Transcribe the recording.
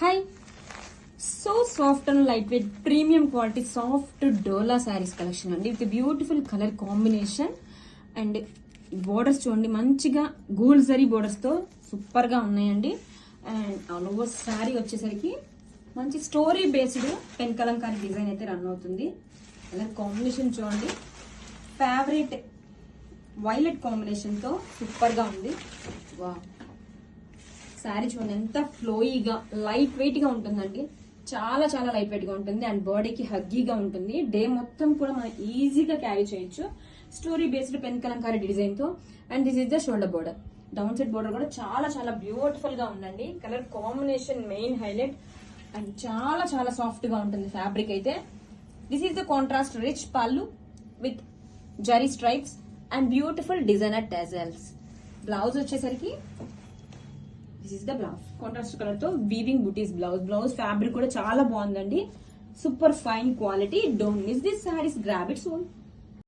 Hi, so soft and light weight premium quality soft Dola saris collection అండి. With beautiful colour combination and borders చూడండి, మంచిగా gold zari borders తో super గా ఉన్నాయండి. And all over sari వచ్చేసరికి మంచి story based pen Kalamkari design అయితే రన్ అవుతుంది. కలర్ కాంబినేషన్ చూడండి, ఫేవరెట్ వైలెట్ కాంబినేషన్ తో సూపర్ గా ఉంది. వా, శారీ చూడండి ఎంత ఫ్లోయిగా లైట్ వెయిట్ గా ఉంటుందండి. చాలా చాలా లైట్ వెయిట్ గా ఉంటుంది అండ్ బాడీకి హగ్గీగా ఉంటుంది. డే మొత్తం కూడా మనం ఈజీగా క్యారీ చేయొచ్చు. Story based pen Kalamkari design తో. And this is the shoulder border. Down side border కూడా చాలా చాలా బ్యూటిఫుల్ గా ఉందండి. Colour combination main highlight and చాలా చాలా సాఫ్ట్ గా ఉంటుంది ఫ్యాబ్రిక్ అయితే. This is the contrast rich pallu with zari stripes and beautiful designer tassels. Blouse వచ్చేసరికి this is the blouse contrast colour తో weaving buttis blouse. Blouse fabric కూడా చాలా బాగుందండి. Super fine quality. Don't miss this saris, grab it soon.